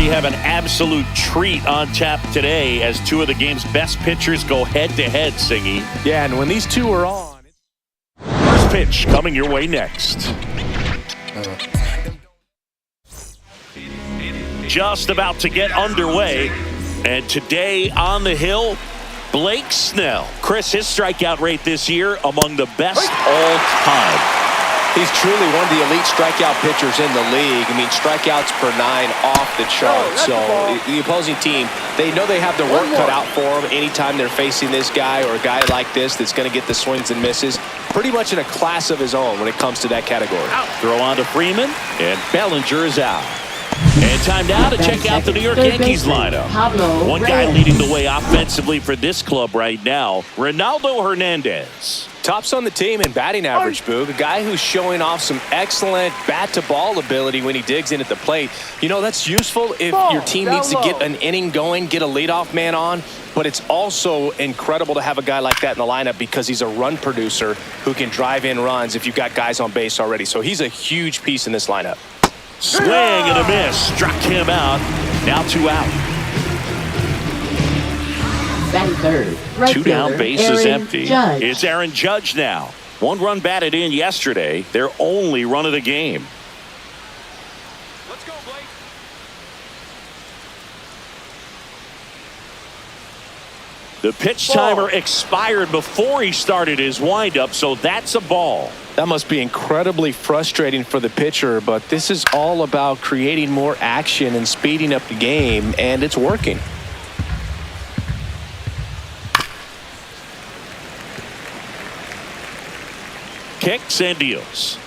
we have an absolute treat on tap today as two of the game's best pitchers go head-to-head, Singy. Yeah, and when these two are on... First pitch coming your way next. Just about to get underway. And today on the hill, Blake Snell. Chris, his strikeout rate this year among the best all time. He's truly one of the elite strikeout pitchers in the league. I mean, strikeouts per 9 off the chart. So the opposing team, they know they have their work cut out for them anytime they're facing this guy or a guy like this that's going to get the swings and misses. Pretty much in a class of his own when it comes to that category. Throw on to Freeman, and Bellinger is out. And time now to check out the New York Yankees lineup. One guy leading the way offensively for this club right now, Ronaldo Hernandez. Tops on the team in batting average, Boog. A guy who's showing off some excellent bat-to-ball ability when he digs in at the plate. You know, that's useful if your team needs to get an inning going, get a leadoff man on. But it's also incredible to have a guy like that in the lineup because he's a run producer who can drive in runs if you've got guys on base already. So he's a huge piece in this lineup. Swing and a miss. Struck him out. Now 2 out. Batting third. 2 down, bases empty. Judge. It's Aaron Judge now. 1 run batted in yesterday. Their only run of the game. Let's go, Blake. The pitch timer expired before he started his windup, so that's a ball. That must be incredibly frustrating for the pitcher, but this is all about creating more action and speeding up the game, and it's working. Kicks and deals.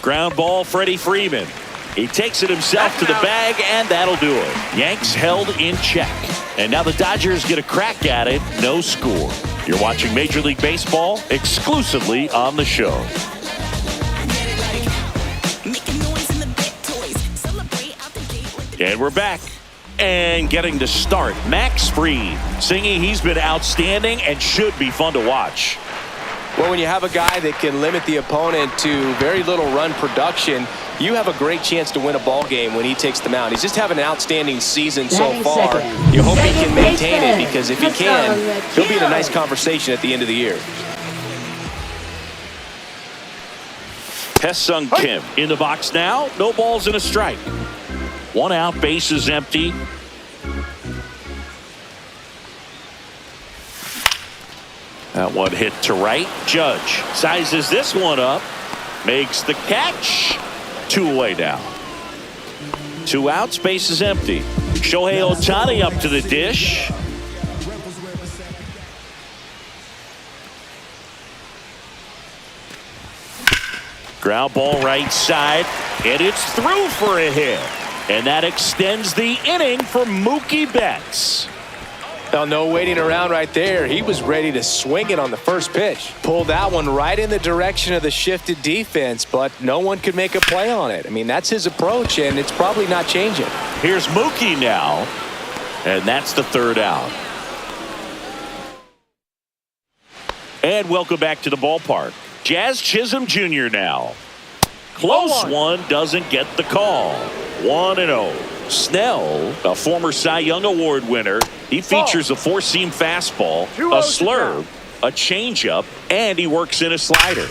Ground ball, Freddie Freeman. He takes it himself to the bag, and that'll do it. Yanks held in check. And now the Dodgers get a crack at it. No score. You're watching Major League Baseball exclusively on the show. And we're back. And getting to start, Max Fried. Singing, he's been outstanding and should be fun to watch. Well, when you have a guy that can limit the opponent to very little run production, you have a great chance to win a ball game when he takes the mound. He's just having an outstanding season so far. You hope he can maintain it because if he can, he'll be in a nice conversation at the end of the year. Hesung Kim in the box now. No balls and a strike. 1 out, bases empty. That one hit to right. Judge sizes this one up. Makes the catch. 2 away now. 2 outs, bases empty. Shohei Ohtani up to the dish. Ground ball right side. And it's through for a hit. And that extends the inning for Mookie Betts. Well, no waiting around right there. He was ready to swing it on the first pitch. Pulled that one right in the direction of the shifted defense, but no one could make a play on it. I mean, that's his approach, and it's probably not changing. Here's Mookie now, and that's the 3rd out. And welcome back to the ballpark. Jazz Chisholm Jr. now. Close one, doesn't get the call. 1-0. Snell, a former Cy Young Award winner, he features a 4-seam fastball, a slurve, a changeup, and he works in a slider.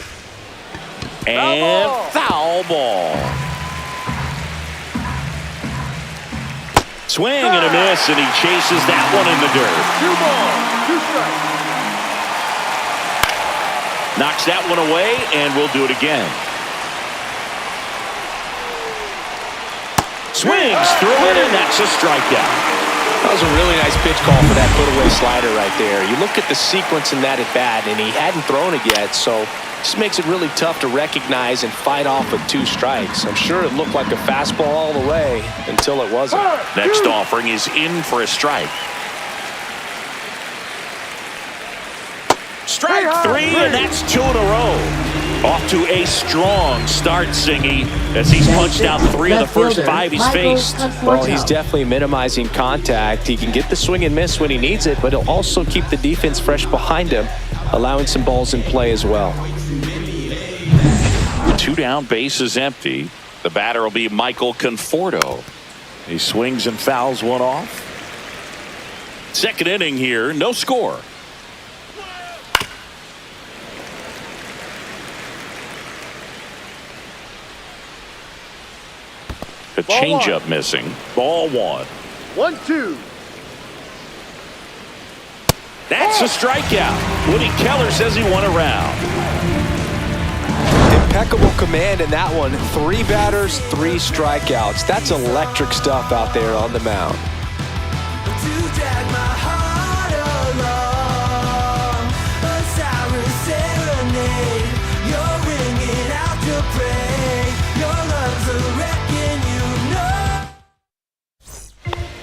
And foul ball. Swing and a miss, and he chases that one in the dirt. 2 balls, 2 strikes. Knocks that one away, and we'll do it again. Swings through it, and that's a strikeout. That was a really nice pitch call for that put-away slider right there. You look at the sequence in that at-bat, and he hadn't thrown it yet, so this makes it really tough to recognize and fight off with 2 strikes. I'm sure it looked like a fastball all the way until it wasn't. Next offering is in for a strike. Strike 3, and that's 2 in a row. Off to a strong start, Singy, as he's punched out 3 of the first 5 he's faced. Well, he's definitely minimizing contact. He can get the swing and miss when he needs it, but he'll also keep the defense fresh behind him, allowing some balls in play as well. 2 down, bases empty. The batter will be Michael Conforto. He swings and fouls one off. Second inning here, no score. A changeup missing. Ball one. 1-2. That's a strikeout. Woody Keller says he won a round. Impeccable command in that one. 3 batters, 3 strikeouts. That's electric stuff out there on the mound.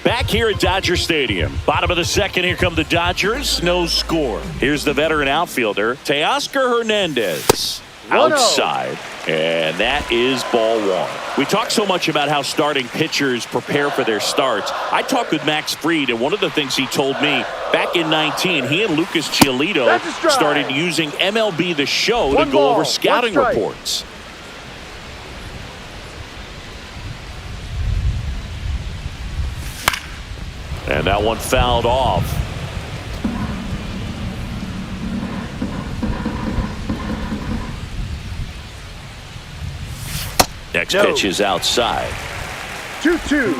Back here at Dodger Stadium. Bottom of the second, here come the Dodgers. No score. Here's the veteran outfielder, Teoscar Hernandez. Outside. And that is ball one. We talk so much about how starting pitchers prepare for their starts. I talked with Max Fried, and one of the things he told me, back in 19, he and Lucas Giolito started using MLB The Show to go over scouting reports. And that one fouled off. Next pitch is outside. 2-2.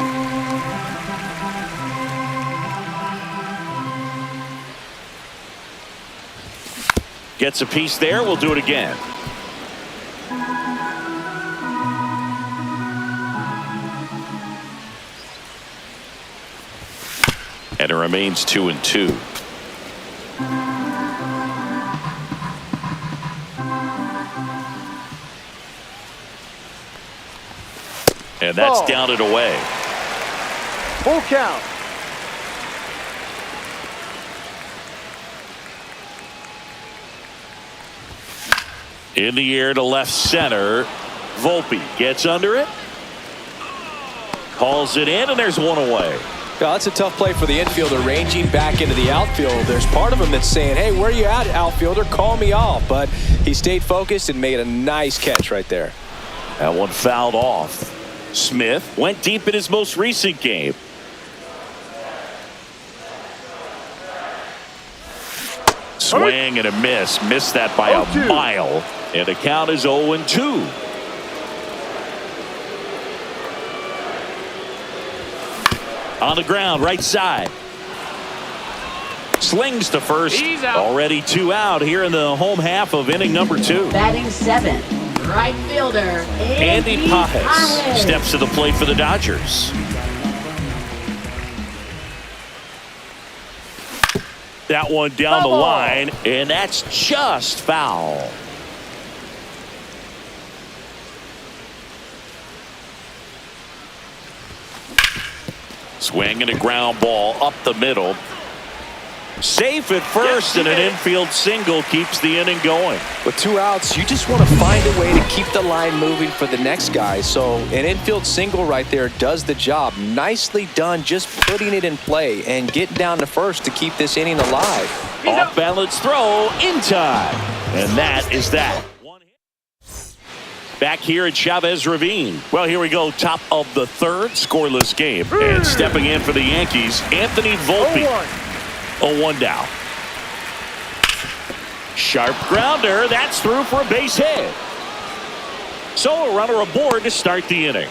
Gets a piece there. We'll do it again. And it remains 2-2. And that's down and away. Full count. In the air to left center. Volpe gets under it. Calls it in, and there's one away. Well, that's a tough play for the infielder, ranging back into the outfield. There's part of him that's saying, hey, where are you at, outfielder? Call me off. But he stayed focused and made a nice catch right there. That one fouled off. Smith went deep in his most recent game. Swing and a miss. Missed that by a mile. And the count is 0-2. On the ground, right side. Slings to first. Already 2 out here in the home half of inning number 2. Batting 7th, right fielder, Andy Pajes steps to the plate for the Dodgers. That one down the line, and that's just foul. Swing and a ground ball up the middle. Safe at first, and an infield single keeps the inning going. With 2 outs, you just want to find a way to keep the line moving for the next guy. So an infield single right there does the job. Nicely done, just putting it in play and getting down to first to keep this inning alive. Off balance throw in time, and that is that. Back here at Chavez Ravine. Well, here we go. Top of the third, scoreless game. And stepping in for the Yankees, Anthony Volpe. 0-1 down. Sharp grounder. That's through for a base hit. So a runner aboard to start the inning.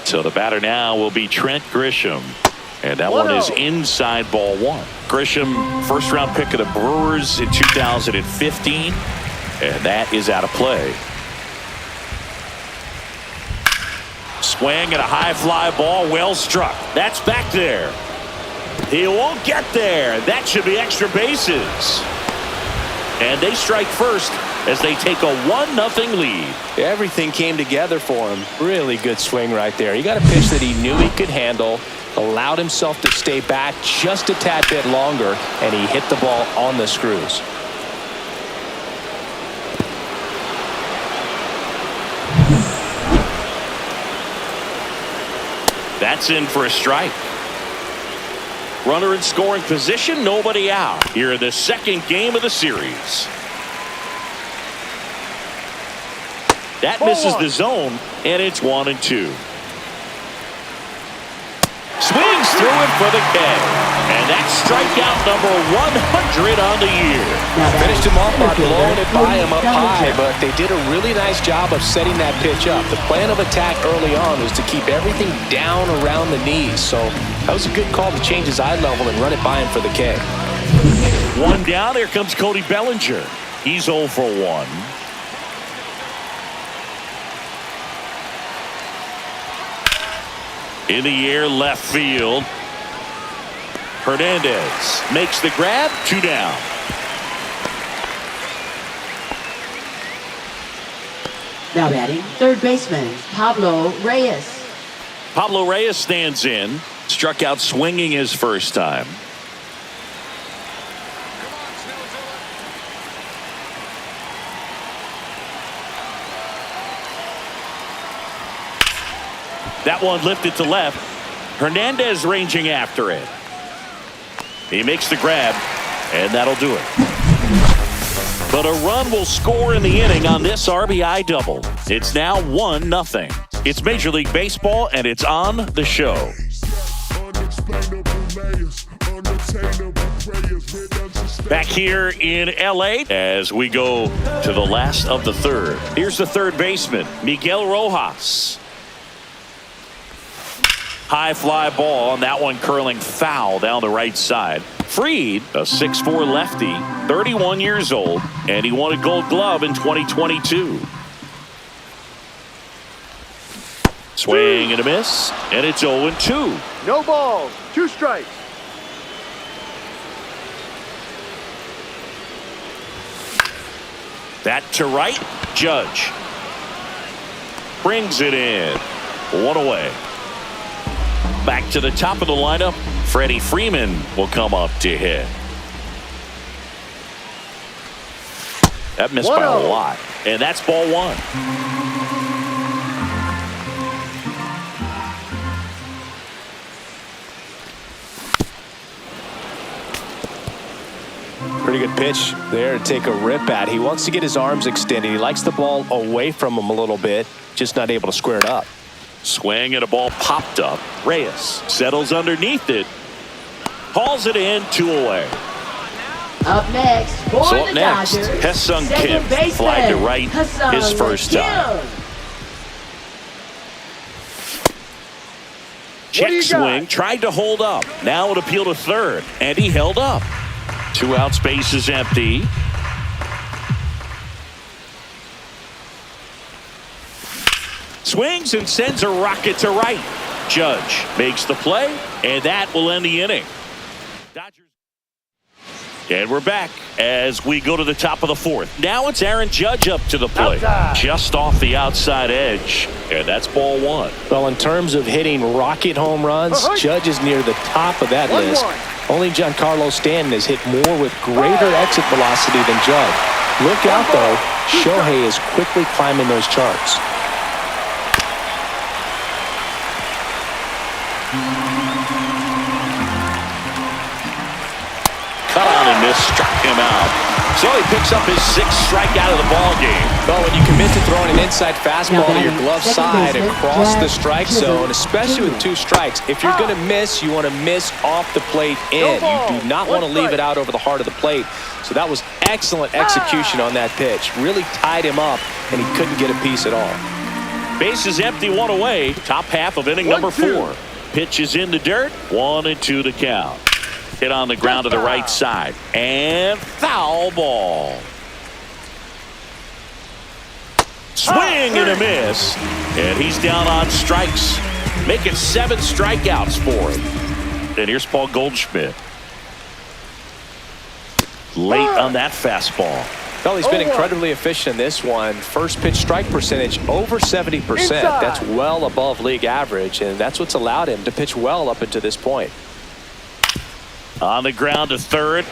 So the batter now will be Trent Grisham. And that one is inside ball 1. Grisham, first round pick of the Brewers in 2015. And that is out of play. Swing and a high fly ball, well struck. That's back there. He won't get there. That should be extra bases. And they strike first as they take a 1-0 lead. Everything came together for him. Really good swing right there. He got a pitch that he knew he could handle, allowed himself to stay back just a tad bit longer, and he hit the ball on the screws. That's in for a strike. Runner in scoring position, nobody out. Here in the second game of the series. That misses the zone, and it's 1-2. Swings through it for the K. And that's strikeout number 100 on the year. Finished him off by blowing it by him up high, but they did a really nice job of setting that pitch up. The plan of attack early on was to keep everything down around the knees. So that was a good call to change his eye level and run it by him for the K. One down. Here comes Cody Bellinger. He's 0 for 1. In the air, left field. Hernandez makes the grab. 2 down. Now batting, third baseman, Pablo Reyes. Pablo Reyes stands in. Struck out swinging his first time. That one lifted to left. Hernandez ranging after it. He makes the grab, and that'll do it. But a run will score in the inning on this RBI double. It's now 1-0. It's Major League Baseball, and it's on the show. Back here in L.A. as we go to the last of the third. Here's the third baseman, Miguel Rojas. High fly ball, and that one curling foul down the right side. Fried, a 6'4" lefty, 31 years old, and he won a Gold Glove in 2022. Swing and a miss, and it's 0-2. No balls. 2 strikes. That to right. Judge brings it in. 1 away. Back to the top of the lineup. Freddie Freeman will come up to hit. That missed by a lot. And that's ball 1. Pretty good pitch there to take a rip at. He wants to get his arms extended. He likes the ball away from him a little bit, just not able to square it up. Swing and a ball popped up. Reyes settles underneath it. Hauls it in. 2 away. Up next for So the up next, Dodgers, Hesung second Kim baseman, flied to right his first Kim. time. Check swing, tried to hold up. Now it appealed to third, and he held up. 2 outs, base is empty. Swings and sends a rocket to right. Judge makes the play, and that will end the inning. Dodgers. And we're back as we go to the top of the 4th. Now it's Aaron Judge up to the plate. Just off the outside edge, and that's ball 1. Well, in terms of hitting rocket home runs, Judge is near the top of that list. Only Giancarlo Stanton has hit more with greater exit velocity than Judge. Look out, though. Shohei is quickly climbing those charts. Cut on and miss, struck him out. So he picks up his 6th strikeout of the ball game. Well, when you commit to throwing an inside fastball to your glove side across the strike zone, especially with 2 strikes, if you're going to miss, you want to miss off the plate in. You do not want to leave it out over the heart of the plate. So that was excellent execution on that pitch. Really tied him up, and he couldn't get a piece at all. Base is empty, 1 away. Top half of inning number 4. Pitch is in the dirt. 1-2 to count. Hit on the ground to the right side. And foul ball. Swing and a miss. And he's down on strikes. Making 7 strikeouts for him. And here's Paul Goldschmidt. Late on that fastball. Well, he's been incredibly efficient in this one. First pitch strike percentage over 70%. That's well above league average, and that's what's allowed him to pitch well up until this point. On the ground to third.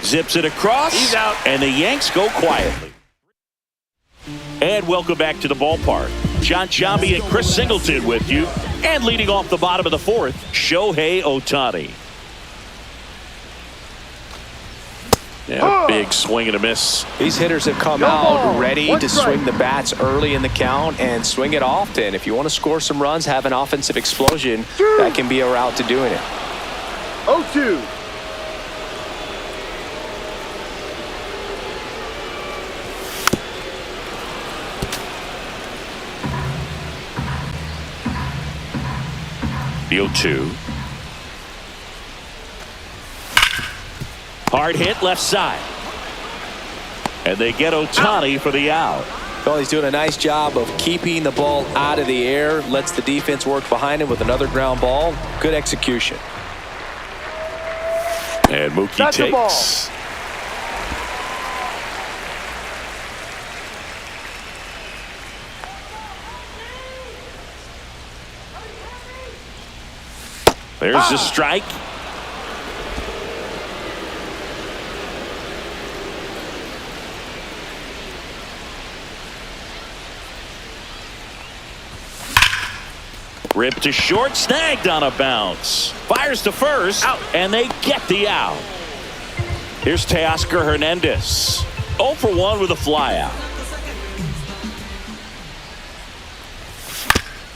Zips it across. He's out. And the Yanks go quietly. And welcome back to the ballpark. John Giambi and Chris Singleton with you. And leading off the bottom of the 4th, Shohei Ohtani. Yeah, big swing and a miss. These hitters have come out ready to swing the bats early in the count and swing it often. If you want to score some runs, have an offensive explosion, that can be a route to doing it. 0-2. The 0-2. Hard hit left side. And they get Ohtani for the out. Well, he's doing a nice job of keeping the ball out of the air. Lets the defense work behind him with another ground ball. Good execution. And Mookie takes. There's the strike. Ripped to short, snagged on a bounce. Fires to first, and they get the out. Here's Teoscar Hernandez. 0 for 1 with a flyout.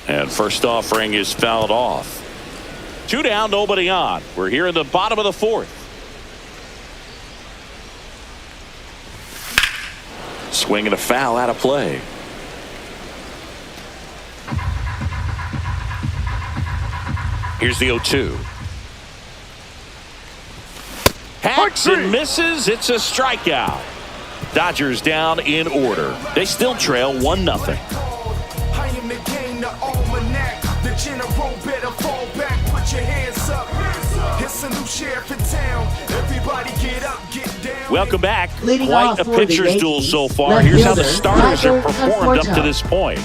And first offering is fouled off. 2 down, nobody on. We're here in the bottom of the 4th. Swing and a foul out of play. Here's the 0-2. Hacks and misses. It's a strikeout. Dodgers down in order. They still trail 1-0. Welcome back. Leading Quite off a for the pitcher's duel Yankees, so far. left Here's how the fielder, starters have Michael performed up to Conforto. this point.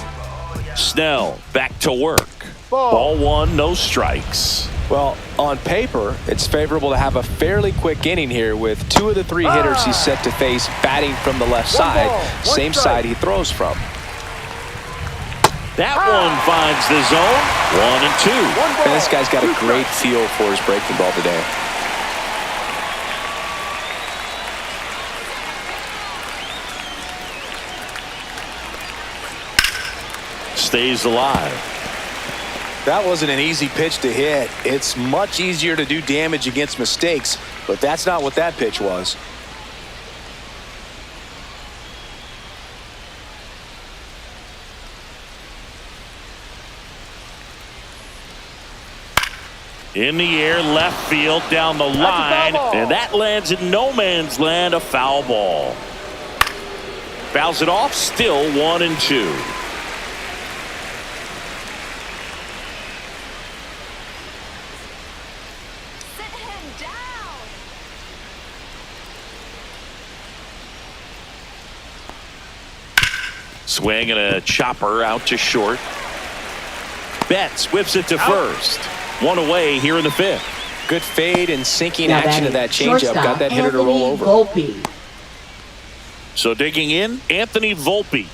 Snell back to work. Ball 1, no strikes. Well, on paper, it's favorable to have a fairly quick inning here with 2 of the 3 hitters he's set to face batting from the left side, same side he throws from. That one finds the zone. 1 and 2. And this guy's got a great feel for his breaking ball today. Stays alive. That wasn't an easy pitch to hit. It's much easier to do damage against mistakes, but that's not what that pitch was. In the air, left field, down the line, and that lands in no man's land, a foul ball. Fouls it off, still 1 and 2. Swing and a chopper out to short. Betts whips it to first. 1 away here in the 5th. Good fade and sinking Now action of that changeup. Got that hitter to roll over. Volpe. So digging in, Anthony Volpe.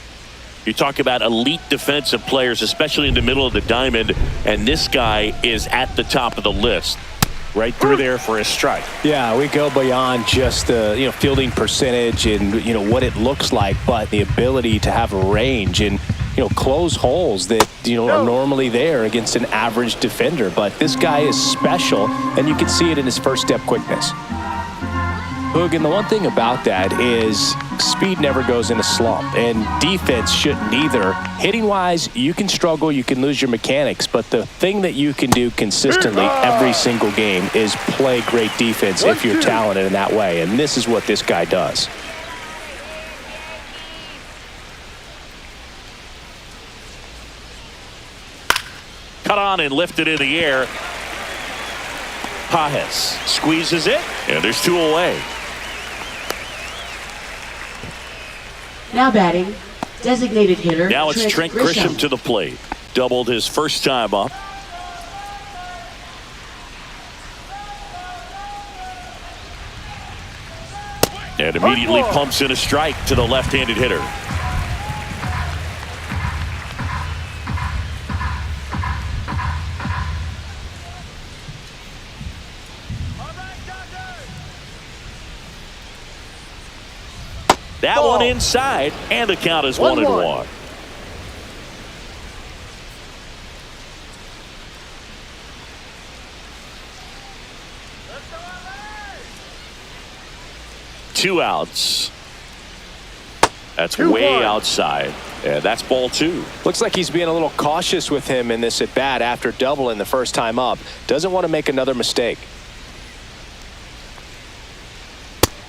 You talk about elite defensive players, especially in the middle of the diamond, and this guy is at the top of the list. Right through there for a strike. Yeah, we go beyond just the fielding percentage and what it looks like, but the ability to have range and close holes that are normally there against an average defender. But this guy is special, and you can see it in his first step quickness. Boog, and the one thing about that is speed never goes in a slump, and defense shouldn't either. Hitting-wise, you can struggle, you can lose your mechanics, but the thing that you can do consistently every single game is play great defense if you're talented in that way, and this is what this guy does. Cut on and lifted in the air. Pages squeezes it, and there's 2 away. Now batting, designated hitter. Now it's Trent Grisham to the plate. Doubled his first time up. And immediately pumps in a strike to the left-handed hitter. one inside, and the count is 1-1. Two outs. That's way outside. And that's ball 2. Looks like he's being a little cautious with him in this at bat after doubling the first time up. Doesn't want to make another mistake.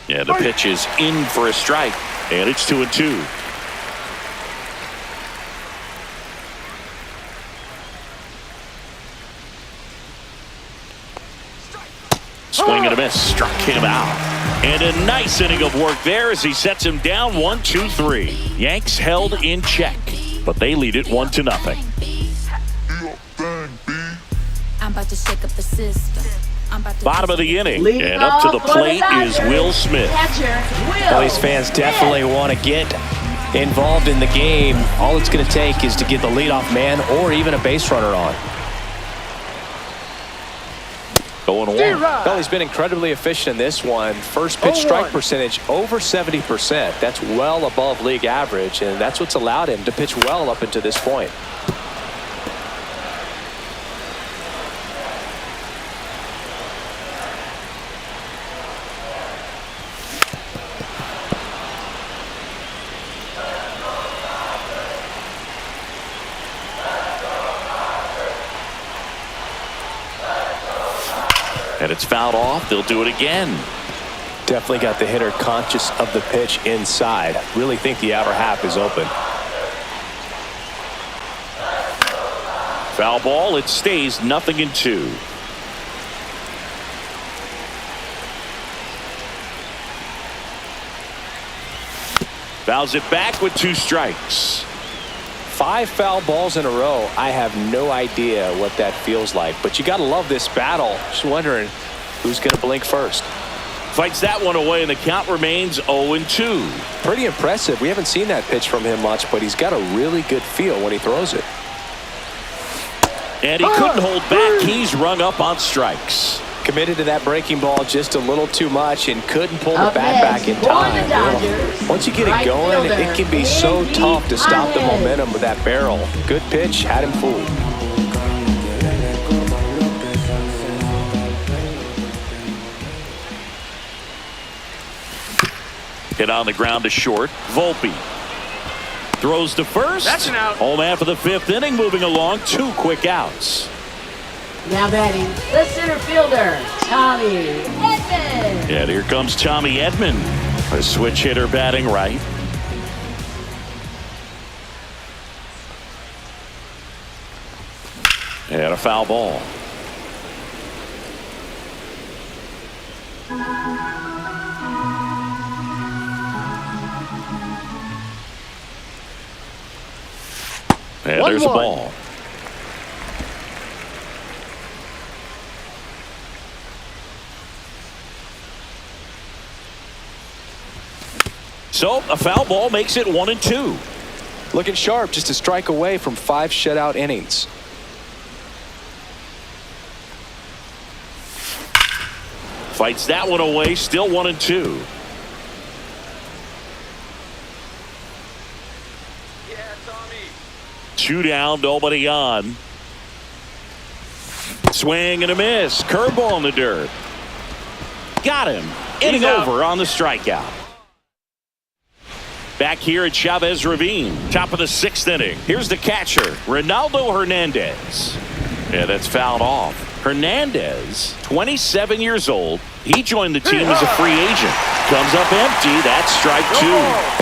Yeah, the pitch is in for a strike, and it's 2-2. Swing and a miss, struck him out. And a nice inning of work there as he sets him down 1-2-3. Yanks held in check, but they lead it 1-0. I'm about to shake up the system. Bottom of the inning, and up to the plate is Will Smith. Well, these fans definitely want to get involved in the game. All it's going to take is to get the leadoff man or even a base runner on. Going one. Well, he's been incredibly efficient in this one. First pitch strike percentage over 70%. That's well above league average, and that's what's allowed him to pitch well up until this point. And it's fouled off. They'll do it again. Definitely got the hitter conscious of the pitch inside. Really think the outer half is open. Foul ball. It stays 0-2. Fouls it back with 2 strikes. 5 foul balls in a row. I have no idea what that feels like, but you got to love this battle. Just wondering who's going to blink first. Fights that one away, and the count remains 0-2. Pretty impressive. We haven't seen that pitch from him much, but he's got a really good feel when he throws it. And he couldn't hold back. He's rung up on strikes. Committed to that breaking ball just a little too much and couldn't pull the bat back in time. Once you get it going, it can be so tough to stop the momentum with that barrel. Good pitch, had him fooled. Hit on the ground to short. Volpe throws to first. That's an out. Home after the 5th inning, moving along. 2 quick outs. Now batting, the center fielder, Tommy Edman. And here comes Tommy Edman, a switch hitter batting right. And a foul ball. And there's a ball. So a foul ball makes it 1-2. Looking sharp, just a strike away from 5 shutout innings. Fights that one away, still 1-2. Yeah, Tommy. 2 down, nobody on. Swing and a miss. Curveball in the dirt. Got him. Inning over on the strikeout. Back here at Chavez Ravine, top of the 6th inning. Here's the catcher, Ronaldo Hernandez. Yeah, that's fouled off. Hernandez, 27 years old. He joined the team as a free agent. Comes up empty. That's strike 2.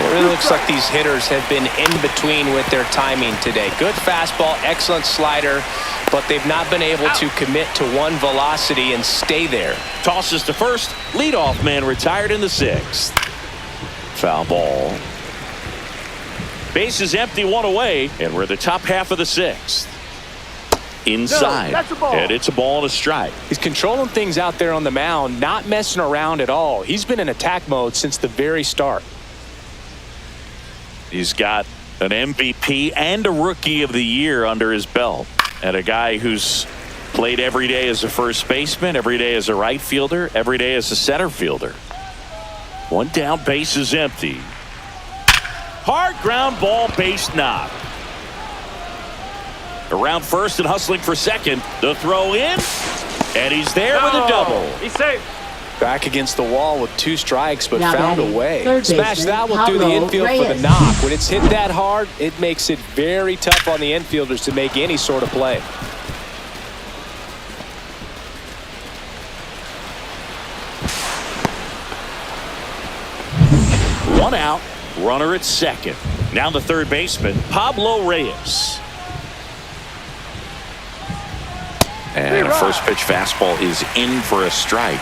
It really looks like these hitters have been in between with their timing today. Good fastball, excellent slider, but they've not been able to commit to one velocity and stay there. Tosses to first. Leadoff man retired in the 6th. Foul ball. Base is empty, 1 away, and we're the top half of the 6th. Inside. No, that's a ball. And it's a ball and a strike. He's controlling things out there on the mound, not messing around at all. He's been in attack mode since the very start. He's got an MVP and a Rookie of the Year under his belt, and a guy who's played every day as a first baseman, every day as a right fielder, every day as a center fielder. 1 down, base is empty. Hard ground ball, base knock. Around first and hustling for second. The throw in. And he's there with a double. He's safe. Back against the wall with 2 strikes, but Now found batting, a way. third Smash baseman, that one through the Pablo infield for the Reyes. knock. When it's hit that hard, it makes it very tough on the infielders to make any sort of play. One out, runner at second. Now the third baseman, Pablo Reyes. And a first pitch fastball is in for a strike.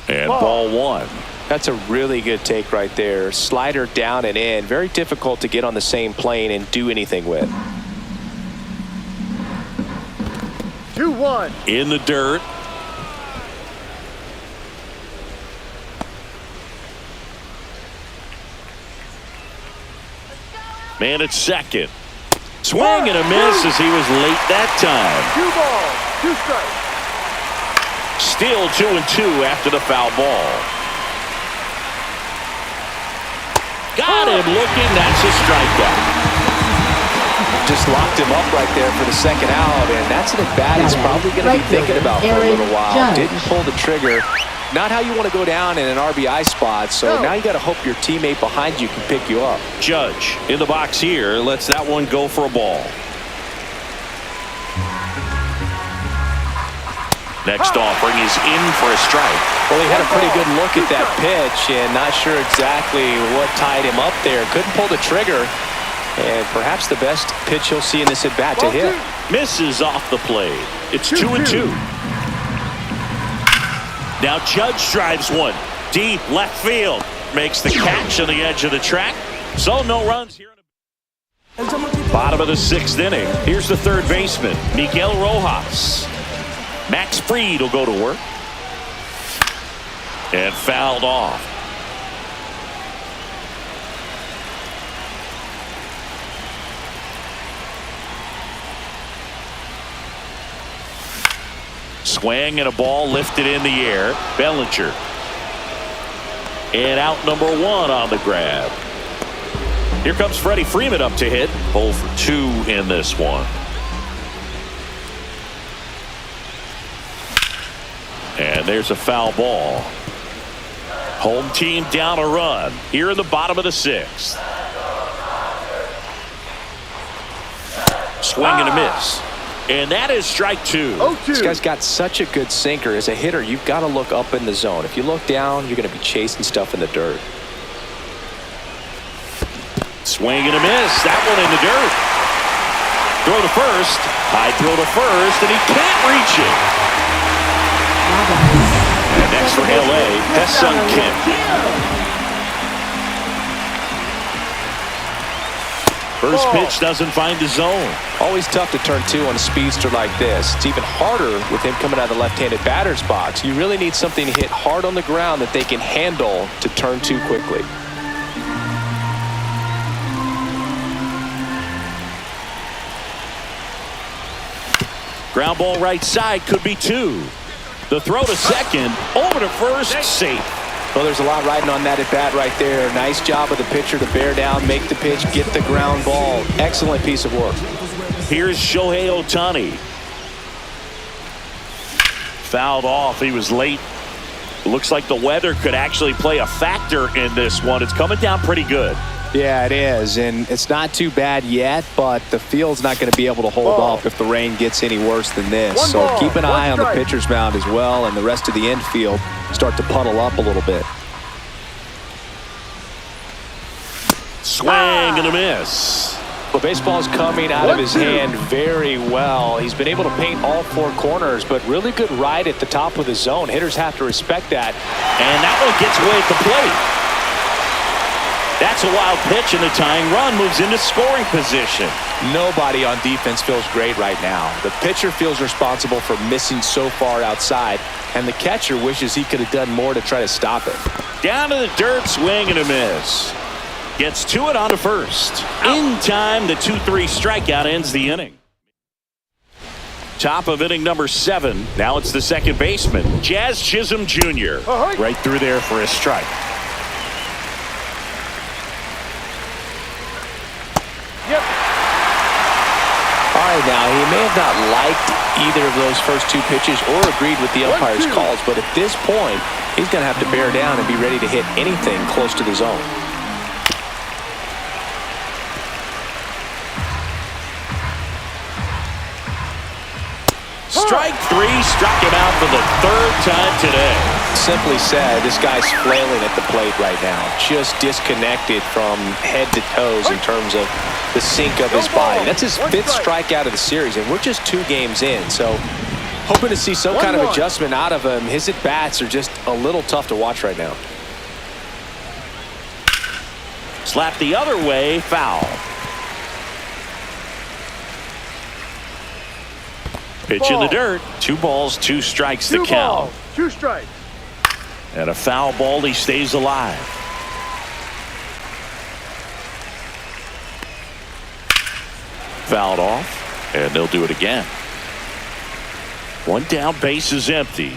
And ball 1. That's a really good take right there. Slider down and in. Very difficult to get on the same plane and do anything with. 2-1. In the dirt. Man at second. Swing and a miss as he was late that time. 2 balls, 2 strikes. Still 2-2 after the foul ball. Got him looking. That's a strikeout. Just locked him up right there for the second out, and that's an at-bat he's probably going to be thinking about for a little while. Didn't pull the trigger. Not how you want to go down in an RBI spot, so now you got to hope your teammate behind you can pick you up. Judge in the box here lets that one go for a ball. Next offering is in for a strike. Well, he had a pretty good look at that pitch and not sure exactly what tied him up there. Couldn't pull the trigger, and perhaps the best pitch he'll see in this at-bat to hit. Misses off the plate. It's 2-2. Now Judge drives one deep left field. Makes the catch on the edge of the track. So no runs here. Bottom of the 6th inning. Here's the third baseman, Miguel Rojas. Max Fried will go to work. And fouled off. Swing and a ball lifted in the air. Bellinger. And out number 1 on the grab. Here comes Freddie Freeman up to hit. 0 for 2 in this one. And there's a foul ball. Home team down a run here in the bottom of the 6th. Swing and a miss. And that is strike 2. This guy's got such a good sinker. As a hitter, you've got to look up in the zone. If you look down, you're going to be chasing stuff in the dirt. Swing and a miss. That one in the dirt. Throw to first. High throw to first, and he can't reach it. And next for L.A., Hesung Kim. First pitch doesn't find the zone. Always tough to turn 2 on a speedster like this. It's even harder with him coming out of the left-handed batter's box. You really need something to hit hard on the ground that they can handle to turn 2 quickly. Ground ball right side, could be 2. The throw to second, over to first, safe. Well, there's a lot riding on that at bat right there. Nice job of the pitcher to bear down, make the pitch, get the ground ball. Excellent piece of work. Here's Shohei Ohtani. Fouled off. He was late. Looks like the weather could actually play a factor in this one. It's coming down pretty good. Yeah, it is, and it's not too bad yet, but the field's not going to be able to hold up if the rain gets any worse than this. So keep an eye on the pitcher's mound as well, and the rest of the infield start to puddle up a little bit. Swing and a miss. Well, baseball's coming out of his hand very well. He's been able to paint all 4 corners, but really good ride at the top of the zone. Hitters have to respect that. And that one gets away at the plate. That's a wild pitch, and the tying run moves into scoring position. Nobody on defense feels great right now. The pitcher feels responsible for missing so far outside, and the catcher wishes he could have done more to try to stop it. Down to the dirt, swing and a miss. Gets to it on to first. In time, the 2-3 strikeout ends the inning. Top of inning number 7. Now it's the second baseman, Jazz Chisholm Jr. Right through there for a strike. Yep. All right, now, he may have not liked either of those first 2 pitches or agreed with the umpire's calls, but at this point, he's going to have to bear down and be ready to hit anything close to the zone. Strike 3, struck him out for the 3rd time today. Simply said, this guy's flailing at the plate right now. Just disconnected from head to toes in terms of the sink of his body. That's his 5th strikeout of the series, and we're just 2 games in. So hoping to see some kind of adjustment out of him. His at-bats are just a little tough to watch right now. Slap the other way, foul. Pitch in the dirt. 2 balls, 2 strikes to count. 2 strikes. And a foul ball, he stays alive. Fouled off, and they'll do it again. 1 down, base is empty.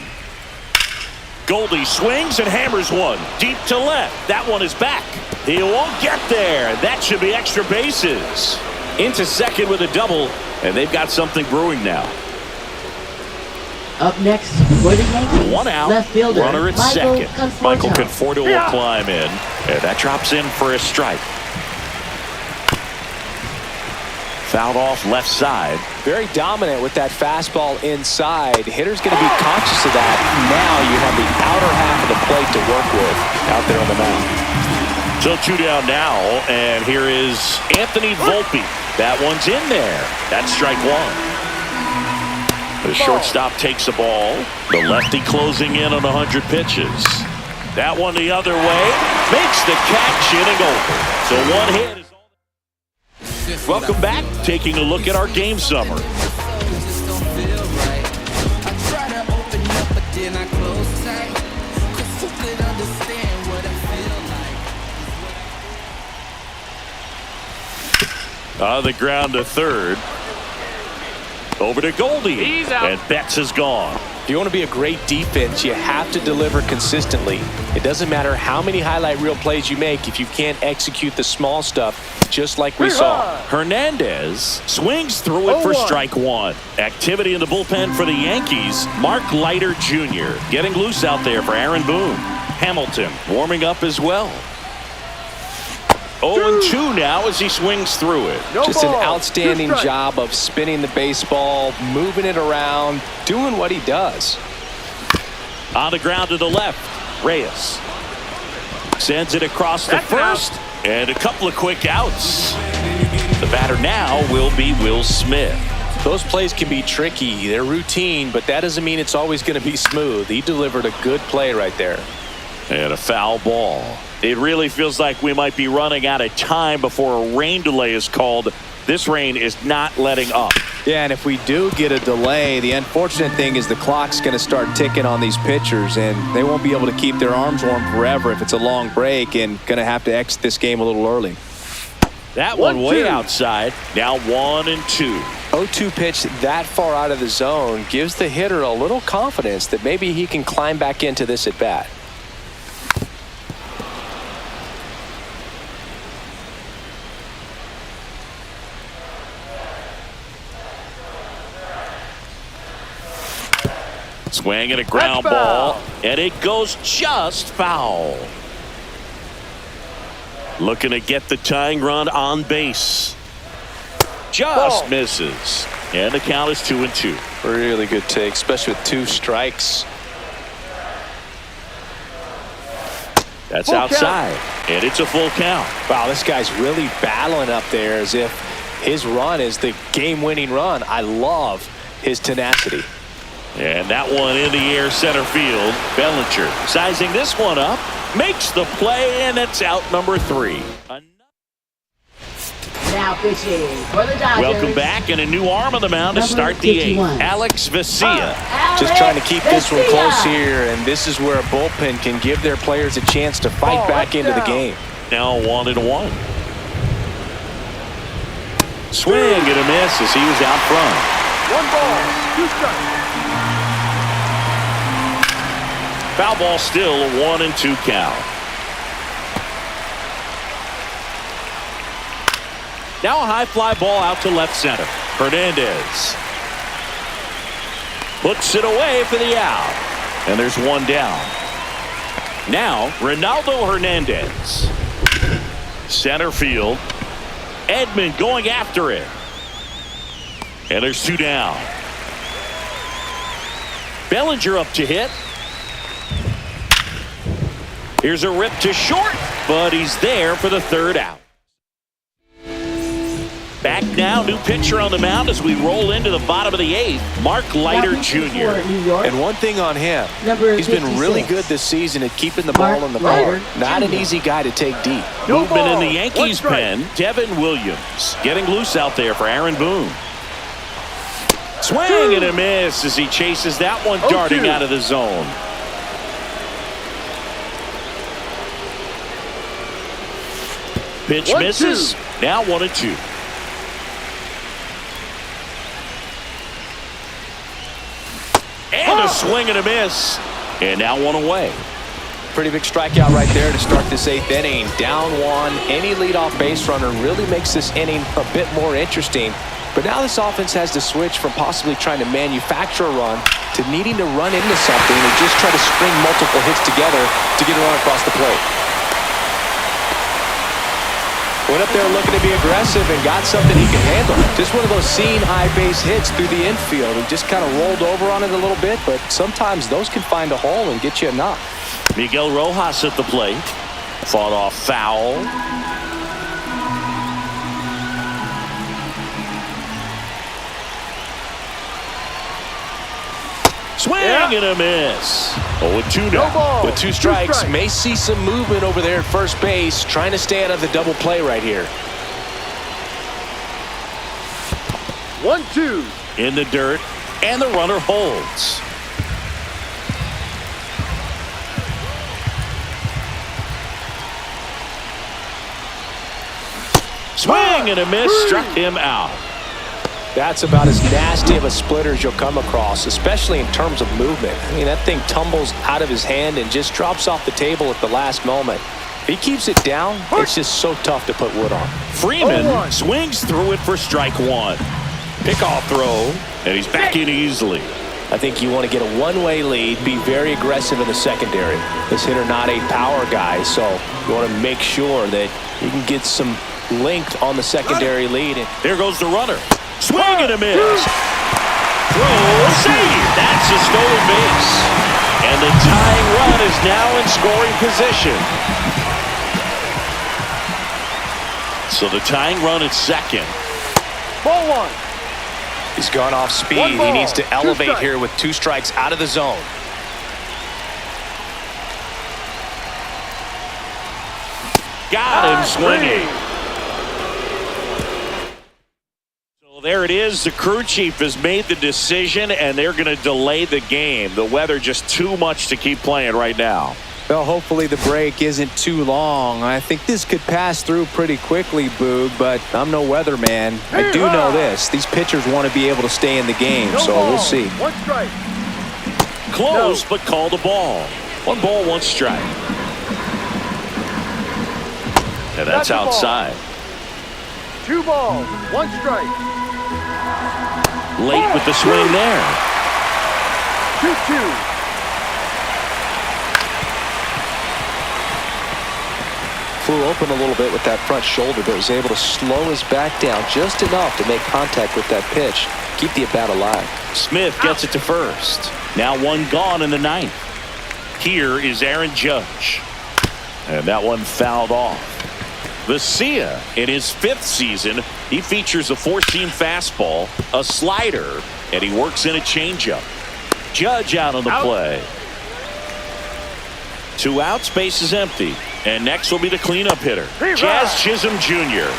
Goldie swings and hammers one deep to left. That one is back. He won't get there. That should be extra bases. Into second with a double, and they've got something brewing now. Up next for the Yankees, 1 out, left fielder runner at second. Conforto. Michael Conforto will climb in, and that drops in for a strike. Fouled off left side. Very dominant with that fastball inside. Hitter's going to be conscious of that. Now you have the outer half of the plate to work with out there on the mound. So 2 down now, and here is Anthony Volpe. That one's in there. That's strike 1. The shortstop takes the ball. The lefty closing in on 100 pitches. That one the other way. Makes the catch, inning over. So 1 hit is all. Welcome back. Taking a look at our game summary. On the ground to third. Over to Goldie, and Betts is gone. If you want to be a great defense, you have to deliver consistently. It doesn't matter how many highlight reel plays you make if you can't execute the small stuff, just like we saw. Hernandez swings through it for strike 1. Activity in the bullpen for the Yankees. Mark Leiter Jr. getting loose out there for Aaron Boone. Hamilton warming up as well. 0-2 now as he swings through it. Just an outstanding job of spinning the baseball, moving it around, doing what he does. On the ground to the left, Reyes sends it across the first, and a couple of quick outs. The batter now will be Will Smith. Those plays can be tricky. They're routine, but that doesn't mean it's always going to be smooth. He delivered a good play right there. And a foul ball. It really feels like we might be running out of time before a rain delay is called. This rain is not letting up. Yeah, and if we do get a delay, the unfortunate thing is the clock's going to start ticking on these pitchers, and they won't be able to keep their arms warm forever if it's a long break, and going to have to exit this game a little early. That one way outside. Now 1-2. 0-2 pitch that far out of the zone gives the hitter a little confidence that maybe he can climb back into this at bat. Swing and a ground ball, and it goes just foul. Looking to get the tying run on base. Just misses. And the count is 2-2. Really good take, especially with 2 strikes. That's outside, and it's a full count. Wow, this guy's really battling up there as if his run is the game-winning run. I love his tenacity. And that one in the air center field. Bellinger sizing this one up, makes the play, and it's out number 3. Now pitching for the Dodgers. Welcome back, and a new arm on the mound to start the 8th. Alex Vesia. Just trying to keep this one close here, and this is where a bullpen can give their players a chance to fight back into the game. Now 1-1. Swing and a miss as he was out front. 1 ball, 2 strikes. Foul ball still, a 1-2 count. Now a high fly ball out to left center. Hernandez puts it away for the out. And there's one down. Now Ronaldo Hernandez. Center field. Edman going after it. And there's 2 down. Bellinger up to hit. Here's a rip to short, but he's there for the 3rd out. Back now, new pitcher on the mound as we roll into the bottom of the 8th, Mark Leiter Jr. And one thing on him, he's been really good this season at keeping the ball in the park. Not an easy guy to take deep. Movement in the Yankees pen, Devin Williams getting loose out there for Aaron Boone. Swing and a miss as he chases that one darting out of the zone. Pitch misses. Now 1-2. And a swing and a miss. And now 1 away. Pretty big strikeout right there to start this 8th inning. Down 1. Any leadoff base runner really makes this inning a bit more interesting. But now this offense has to switch from possibly trying to manufacture a run to needing to run into something and just try to string multiple hits together to get a run across the plate. Went up there looking to be aggressive and got something he can handle. Just one of those seeing high base hits through the infield and just kind of rolled over on it a little bit, but sometimes those can find a hole and get you a knock. Miguel Rojas at the plate. Fought off foul. Swing and a miss. 0-2 now. With 2 strikes, may see some movement over there at first base, trying to stay out of the double play right here. 1-2. In the dirt, and the runner holds. Swing and a miss, struck him out. That's about as nasty of a splitter as you'll come across, especially in terms of movement. I mean, that thing tumbles out of his hand and just drops off the table at the last moment. If he keeps it down, it's just so tough to put wood on. Freeman swings through it for strike 1. Pickoff throw, and he's back in easily. I think you want to get a one-way lead, be very aggressive in the secondary. This hitter not a power guy, so you want to make sure that you can get some length on the secondary lead. And there goes the runner. Swing and a miss. Throw, save. That's a stolen base. And the tying run is now in scoring position. So the tying run at second. Ball 1. He's gone off speed. He needs to elevate here with 2 strikes out of the zone. Got him swinging. There it is. The crew chief has made the decision, and they're going to delay the game. The weather just too much to keep playing right now. Well, hopefully the break isn't too long. I think this could pass through pretty quickly, Boog, but I'm no weatherman. I do know this. These pitchers want to be able to stay in the game, so we'll see. 1 strike. Close, but called a ball. 1 ball, 1 strike. And that's outside. 2 balls, 1 strike. Late with the swing there. 2-2. Flew open a little bit with that front shoulder, but was able to slow his back down just enough to make contact with that pitch. Keep the at-bat alive. Smith gets it to first. Now 1 gone in the 9th. Here is Aaron Judge. And that one fouled off. Vesia, in his 5th season, he features a 4-seam fastball, a slider, and he works in a changeup. Judge out on the play. 2 outs, base is empty. And next will be the cleanup hitter, Jazz Chisholm Jr.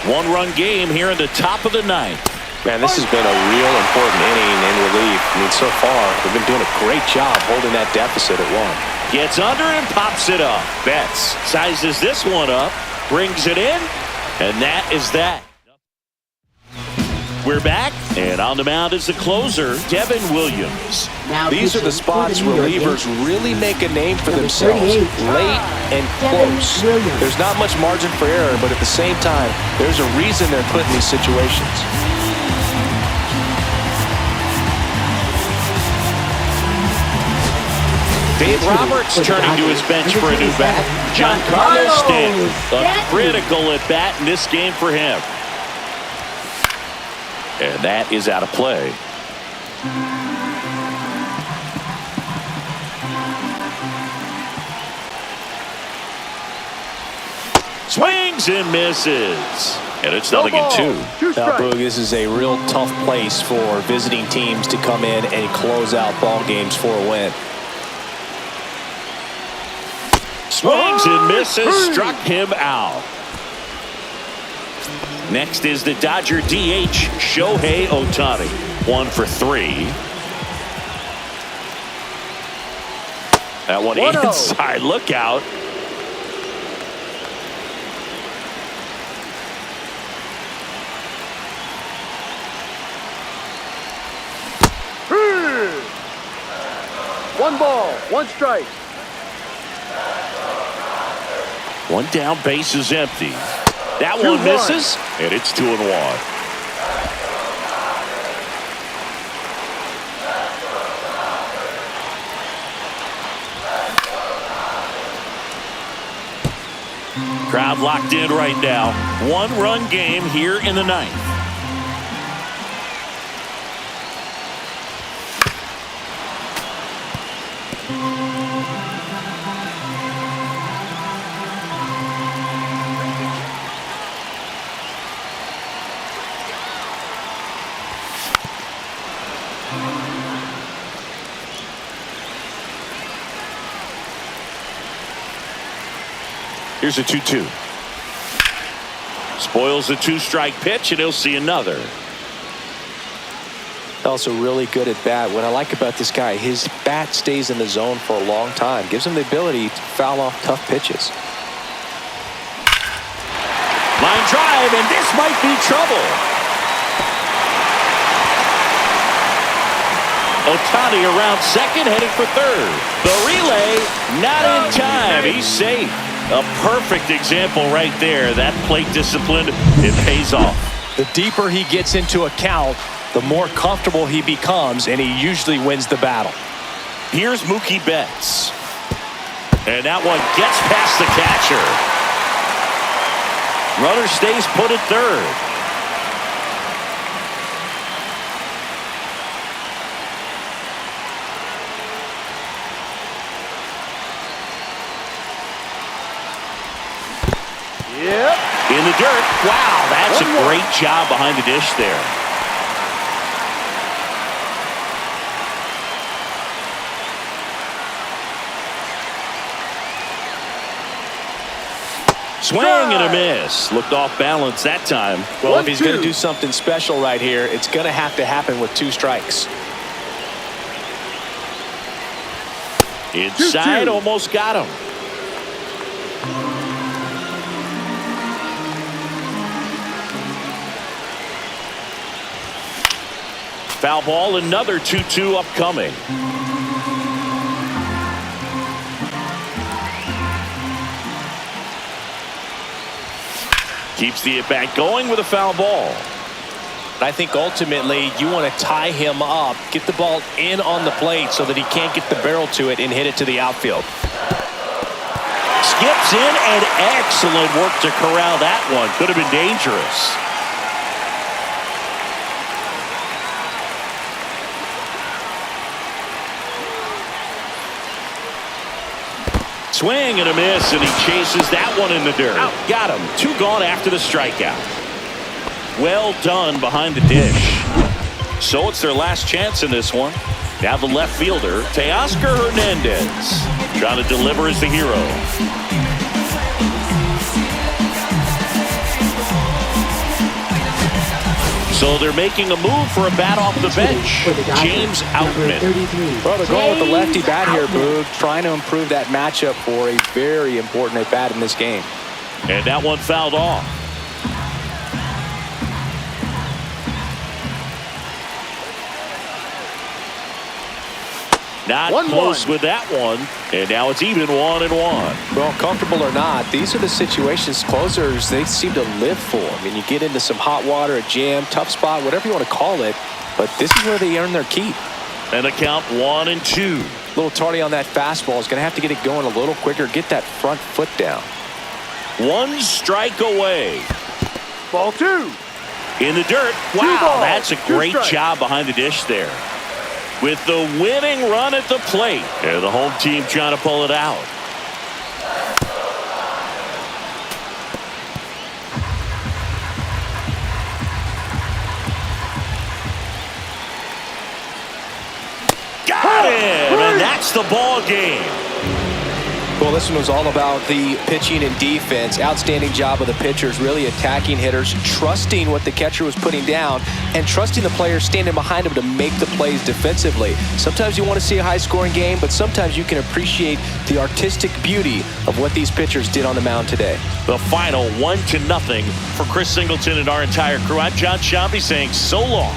1-run game here in the top of the 9th. Man, this has been a real important inning in relief. I mean, so far, they've been doing a great job holding that deficit at 1. Gets under and pops it up. Betts sizes this one up, brings it in, and that is that. We're back, and on the mound is the closer, Devin Williams. Now These are the pitching for spots the New York relievers Yankees, really make a name for Number themselves. 38, Late and Devin close. Williams. There's not much margin for error, but at the same time, there's a reason they're put in these situations. Dave Roberts turning to his bench for a new bat. Giancarlo Stanton, a critical at bat in this game for him. And that is out of play. Swings and misses. And it's No nothing in ball. two. Two Now, strikes. Boog, this is a real tough place for visiting teams to come in and close out ball games for a win. Swings and misses, struck him out. Next is the Dodger DH, Shohei Ohtani. 1 for 3. That one 1-0. inside, look out. One ball, one strike. One down, base is empty. That 2-1. one misses, and it's 2-1. Crowd locked in right now. 1-run game here in the ninth. Here's a 2-2. Spoils the 2-strike pitch, and he'll see another. Also really good at bat. What I like about this guy, his bat stays in the zone for a long time. Gives him the ability to foul off tough pitches. Line drive, and this might be trouble. Ohtani around second, heading for third. The relay, not in time. He's safe. A perfect example right there. That plate discipline, it pays off. The deeper he gets into a count, the more comfortable he becomes, and he usually wins the battle. Here's Mookie Betts. And that one gets past the catcher. Runner stays put at third. Yep. In the dirt. Wow, that's a great job behind the dish there. Swing and a miss. Looked off balance that time. Well, if he's 1-2. going to do something special right here, it's going to have to happen with 2 strikes. Inside, 2-2. almost got him. Foul ball, another 2-2 upcoming. Keeps the at-bat going with a foul ball. I think ultimately you want to tie him up, get the ball in on the plate so that he can't get the barrel to it and hit it to the outfield. Skips in, and excellent work to corral that one. Could have been dangerous. Swing and a miss, and he chases that one in the dirt. Got him. 2 gone after the strikeout. Well done behind the dish. So it's their last chance in this one. Now the left fielder, Teoscar Hernandez, trying to deliver as the hero. So they're making a move for a bat off the bench. James Outman. Well, they're going with the lefty bat here, Boog, trying to improve that matchup for a very important at bat in this game. And that one fouled off. Not close with that one. And now it's even 1-1. Well, comfortable or not, these are the situations closers they seem to live for. I mean, you get into some hot water, a jam, tough spot, whatever you want to call it, but this is where they earn their keep. And the count 1-2. A little tardy on that fastball. Is going to have to get it going a little quicker, get that front foot down. 1 strike away. Ball 2. In the dirt. Wow, that's a great job behind the dish there. With the winning run at the plate. And the home team trying to pull it out. Got him! And that's the ball game. Well, this one was all about the pitching and defense. Outstanding job of the pitchers, really attacking hitters, trusting what the catcher was putting down, and trusting the players standing behind him to make the plays defensively. Sometimes you want to see a high-scoring game, but sometimes you can appreciate the artistic beauty of what these pitchers did on the mound today. The final 1-0 for Chris Singleton and our entire crew. I'm John Shambi saying so long.